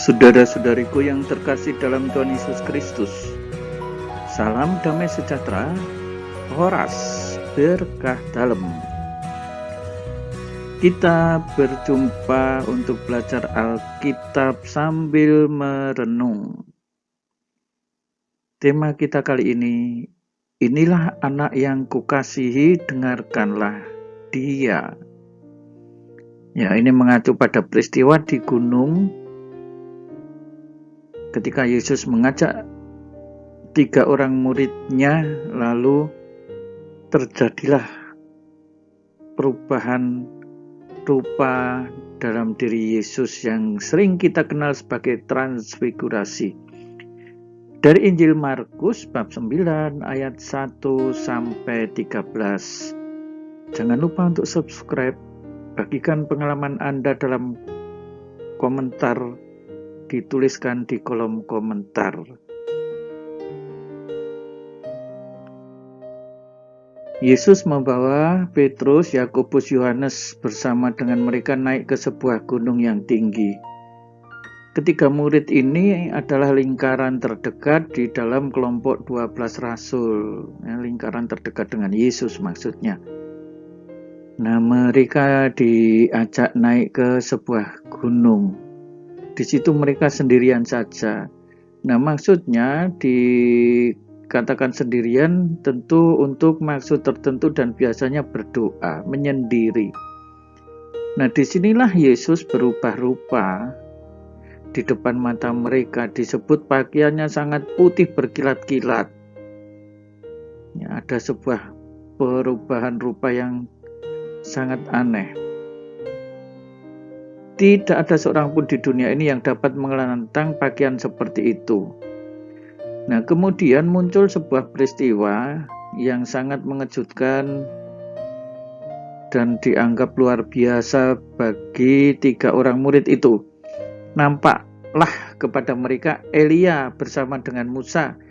Saudara-saudariku yang terkasih dalam Tuhan Yesus Kristus, salam damai sejahtera, horas berkah dalam. Kita berjumpa untuk belajar Alkitab sambil merenung. Tema kita kali ini, inilah anak yang kukasihi, dengarkanlah dia. Ya, ini mengacu pada peristiwa di gunung ketika Yesus mengajak 3 orang muridnya, lalu terjadilah perubahan rupa dalam diri Yesus yang sering kita kenal sebagai transfigurasi. Dari Injil Markus bab 9 ayat 1 sampai 13. Jangan lupa untuk subscribe, bagikan pengalaman Anda dalam komentar, dituliskan di kolom komentar. Yesus membawa Petrus, Yakobus, Yohanes bersama dengan mereka naik ke sebuah gunung yang tinggi. Ketiga murid ini adalah lingkaran terdekat di dalam kelompok 12 rasul, lingkaran terdekat dengan Yesus maksudnya. Nah, mereka diajak naik ke sebuah gunung. Di situ mereka sendirian saja. Nah, maksudnya dikatakan sendirian tentu untuk maksud tertentu dan biasanya berdoa, menyendiri. Nah, disinilah Yesus berubah rupa di depan mata mereka. Disebut pakaiannya sangat putih berkilat-kilat. Ya, ada sebuah perubahan rupa yang sangat aneh. Tidak ada seorang pun di dunia ini yang dapat mengenantang pakaian seperti itu. Nah, kemudian muncul sebuah peristiwa yang sangat mengejutkan dan dianggap luar biasa bagi 3 orang murid itu. Nampaklah kepada mereka Elia bersama dengan Musa.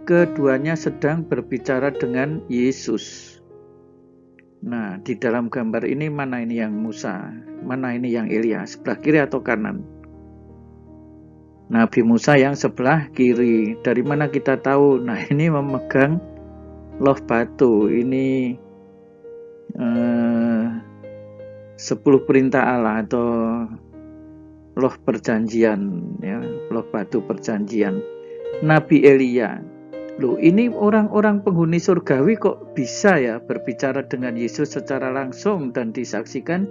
Keduanya sedang berbicara dengan Yesus. Nah, di dalam gambar ini mana ini yang Musa, mana ini yang Elia, sebelah kiri atau kanan? Nabi Musa yang sebelah kiri. Dari mana kita tahu? Nah, ini memegang loh batu. Ini 10 perintah Allah atau loh perjanjian, ya, loh batu perjanjian. Nabi Elia. Loh, ini orang-orang penghuni surgawi kok bisa ya berbicara dengan Yesus secara langsung dan disaksikan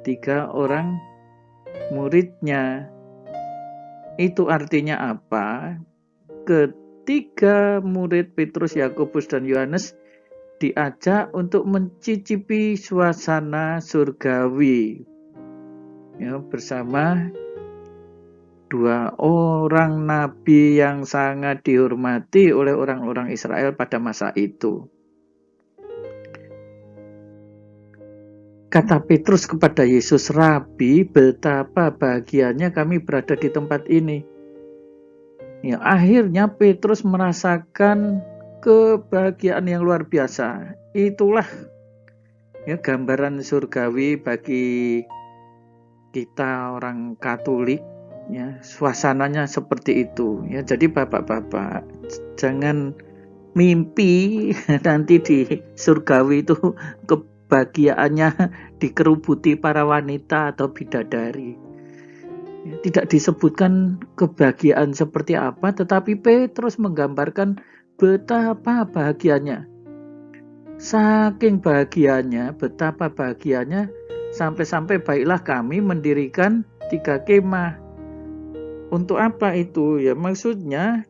3 orang muridnya. Itu artinya apa? Ketiga murid Petrus, Yakobus, dan Yohanes diajak untuk mencicipi suasana surgawi, ya, bersama 2 orang nabi yang sangat dihormati oleh orang-orang Israel pada masa itu. Kata Petrus kepada Yesus, "Rabi, betapa bahagianya kami berada di tempat ini." Ya, akhirnya Petrus merasakan kebahagiaan yang luar biasa. Itulah ya gambaran surgawi bagi kita orang Katolik. Ya, suasananya seperti itu. Ya, jadi bapak-bapak jangan mimpi nanti di surgawi itu kebahagiaannya dikerubuti para wanita atau bidadari. Ya, tidak disebutkan kebahagiaan seperti apa, tetapi Petrus menggambarkan betapa bahagianya. Saking bahagianya, betapa bahagianya, sampai-sampai baiklah kami mendirikan 3 kemah. Untuk apa itu? Ya, maksudnya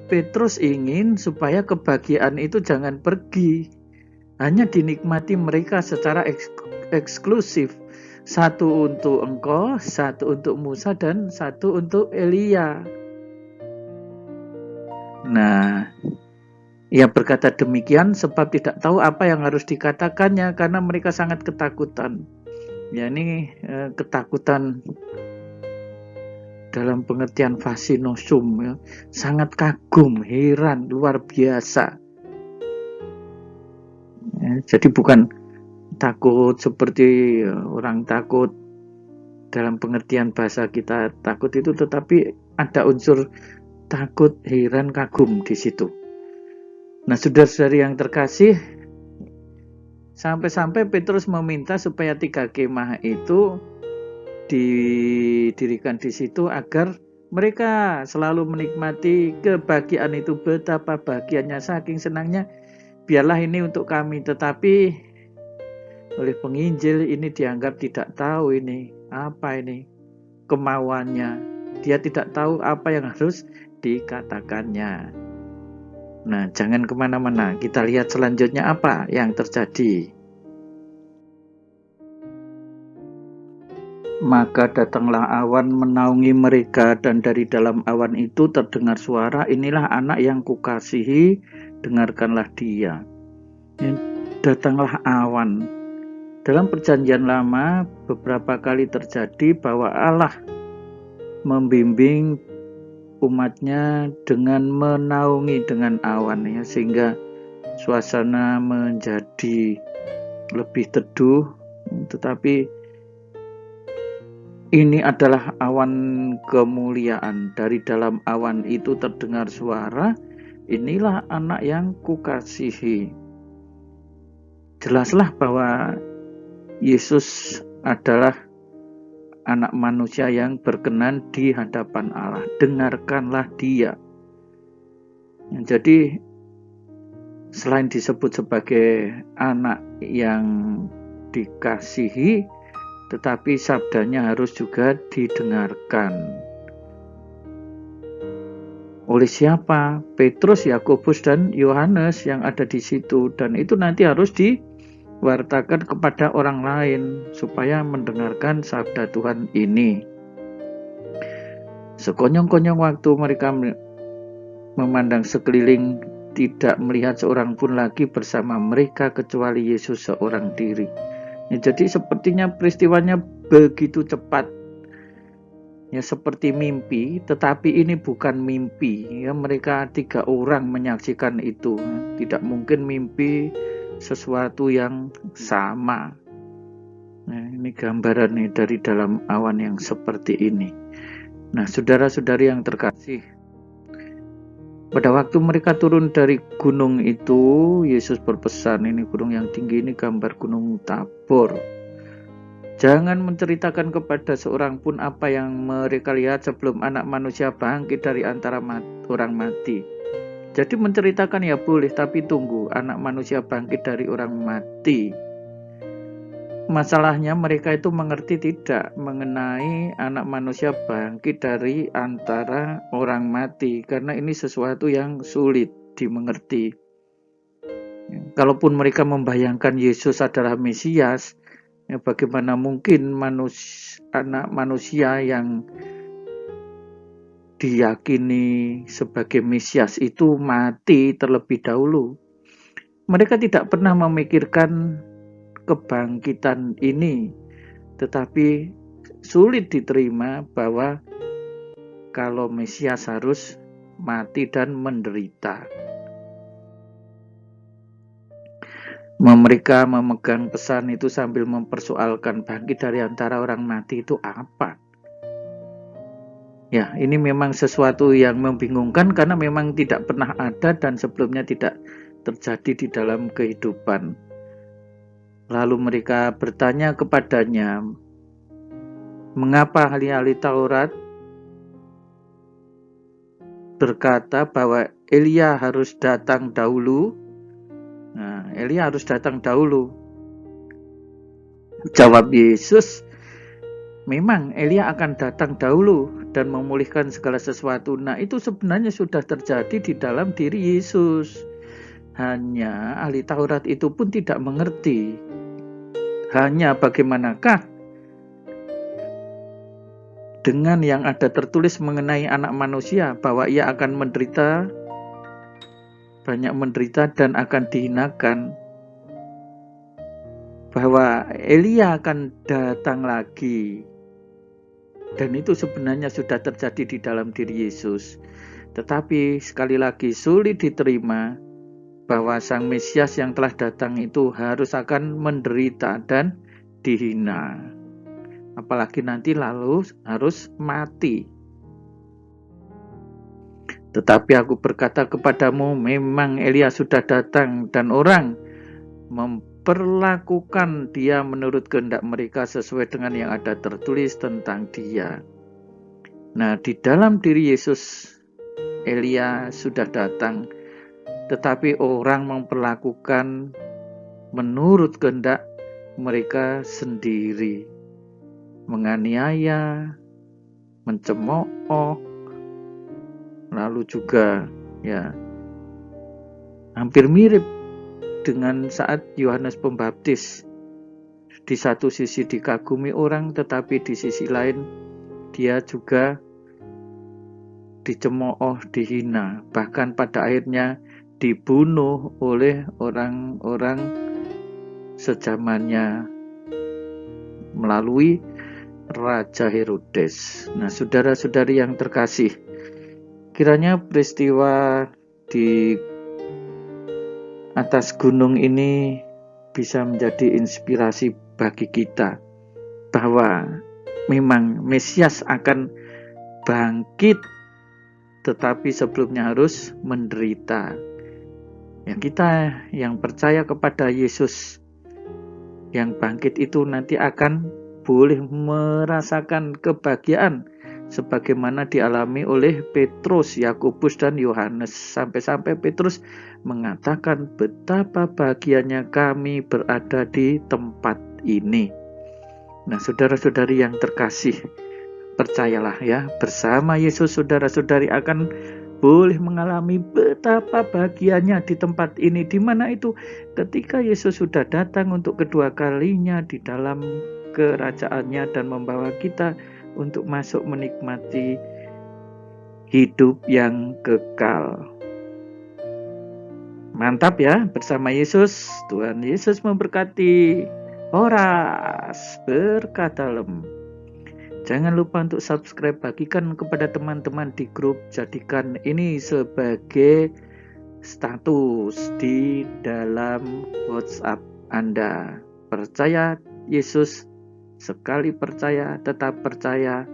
Petrus ingin supaya kebahagiaan itu jangan pergi, hanya dinikmati mereka secara eksklusif. 1 untuk engkau, 1 untuk Musa, dan 1 untuk Elia. Nah, ia berkata demikian sebab tidak tahu apa yang harus dikatakannya karena mereka sangat ketakutan. Ya, ini ketakutan dalam pengertian fasinosum, ya, sangat kagum, heran, luar biasa. Ya, jadi bukan takut seperti orang takut dalam pengertian bahasa kita takut itu, tetapi ada unsur takut, heran, kagum di situ. Nah, saudara-saudari yang terkasih, sampai-sampai Petrus meminta supaya 3 kemah itu didirikan di situ agar mereka selalu menikmati kebahagiaan itu. Betapa bahagianya, saking senangnya, biarlah ini untuk kami. Tetapi oleh penginjil ini dianggap tidak tahu ini apa ini kemauannya. Dia tidak tahu apa yang harus dikatakannya. Nah, jangan kemana-mana. Kita lihat selanjutnya apa yang terjadi. Maka datanglah awan menaungi mereka, dan dari dalam awan itu terdengar suara, inilah anak yang kukasihi, dengarkanlah dia. Datanglah awan. Dalam perjanjian lama beberapa kali terjadi bahwa Allah membimbing umatnya dengan menaungi dengan awan, ya, sehingga suasana menjadi lebih teduh. Tetapi ini adalah awan kemuliaan. Dari dalam awan itu terdengar suara, inilah anak yang kukasihi. Jelaslah bahwa Yesus adalah anak manusia yang berkenan di hadapan Allah. Dengarkanlah dia. Jadi selain disebut sebagai anak yang dikasihi, tetapi sabdanya harus juga didengarkan. Oleh siapa? Petrus, Yakobus, dan Yohanes yang ada di situ. Dan itu nanti harus diwartakan kepada orang lain supaya mendengarkan sabda Tuhan ini. Sekonyong-konyong waktu mereka memandang sekeliling, tidak melihat seorang pun lagi bersama mereka kecuali Yesus seorang diri. Ya, jadi sepertinya peristiwanya begitu cepat, ya, seperti mimpi, tetapi ini bukan mimpi. Ya, mereka 3 orang menyaksikan itu. Tidak mungkin mimpi sesuatu yang sama. Nah, ini gambaran nih dari dalam awan yang seperti ini. Nah, saudara-saudari yang terkasih, pada waktu mereka turun dari gunung itu, Yesus berpesan, ini gunung yang tinggi ini gambar gunung Tabor. Jangan menceritakan kepada seorang pun apa yang mereka lihat sebelum anak manusia bangkit dari antara orang mati. Jadi menceritakan ya boleh, tapi tunggu anak manusia bangkit dari orang mati. Masalahnya mereka itu mengerti tidak mengenai anak manusia bangkit dari antara orang mati, karena ini sesuatu yang sulit dimengerti. Kalaupun mereka membayangkan Yesus adalah Mesias, ya bagaimana mungkin anak manusia yang diyakini sebagai Mesias itu mati terlebih dahulu. Mereka tidak pernah memikirkan kebangkitan ini, tetapi sulit diterima bahwa kalau Mesias harus mati dan menderita. Mereka memegang pesan itu sambil mempersoalkan bangkit dari antara orang mati itu apa. Ya, ini memang sesuatu yang membingungkan karena memang tidak pernah ada dan sebelumnya tidak terjadi di dalam kehidupan. Lalu mereka bertanya kepadanya, mengapa ahli-ahli Taurat berkata bahwa Elia harus datang dahulu? Nah, Elia harus datang dahulu. Jawab Yesus, memang Elia akan datang dahulu dan memulihkan segala sesuatu. Nah, itu sebenarnya sudah terjadi di dalam diri Yesus. Hanya ahli Taurat itu pun tidak mengerti. Hanya bagaimanakah dengan yang ada tertulis mengenai anak manusia bahwa ia akan menderita, banyak menderita dan akan dihinakan, bahwa Elia akan datang lagi, dan itu sebenarnya sudah terjadi di dalam diri Yesus. Tetapi sekali lagi sulit diterima bahwa Sang Mesias yang telah datang itu harus akan menderita dan dihina. apalagi nanti lalu harus mati. Tetapi aku berkata kepadamu, memang Elia sudah datang dan orang memperlakukan dia menurut kehendak mereka sesuai dengan yang ada tertulis tentang dia. Nah, di dalam diri Yesus, Elia sudah datang, tetapi orang memperlakukan menurut kehendak mereka sendiri, menganiaya, mencemooh, lalu juga ya hampir mirip dengan saat Yohanes Pembaptis. Di satu sisi dikagumi orang, tetapi di sisi lain dia juga dicemooh, dihina, bahkan pada akhirnya dibunuh oleh orang-orang sejamannya melalui Raja Herodes. Nah, saudara-saudari yang terkasih, kiranya peristiwa di atas gunung ini bisa menjadi inspirasi bagi kita bahwa memang Mesias akan bangkit, tetapi sebelumnya harus menderita. Ya, kita yang percaya kepada Yesus yang bangkit itu nanti akan boleh merasakan kebahagiaan sebagaimana dialami oleh Petrus, Yakobus, dan Yohanes. Sampai-sampai Petrus mengatakan, betapa bahagianya kami berada di tempat ini. Nah, saudara-saudari yang terkasih, percayalah ya, bersama Yesus saudara-saudari akan boleh mengalami betapa bahagianya di tempat ini. Di mana itu? Ketika Yesus sudah datang untuk kedua kalinya di dalam kerajaannya dan membawa kita untuk masuk menikmati hidup yang kekal. Mantap ya, bersama Yesus. Tuhan Yesus memberkati. Horas berkata-lem. Jangan lupa untuk subscribe, bagikan kepada teman-teman di grup, jadikan ini sebagai status di dalam WhatsApp Anda. Percaya Yesus, sekali percaya tetap percaya,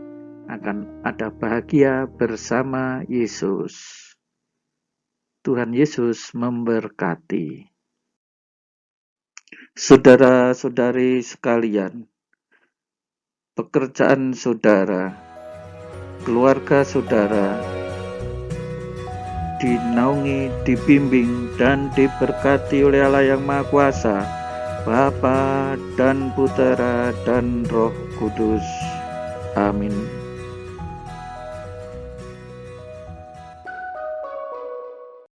akan ada bahagia bersama Yesus. Tuhan Yesus memberkati. Saudara-saudari sekalian, pekerjaan saudara, keluarga saudara dinaungi, dibimbing, dan diberkati oleh Allah yang Maha Kuasa, Bapa dan Putera dan Roh Kudus. Amin.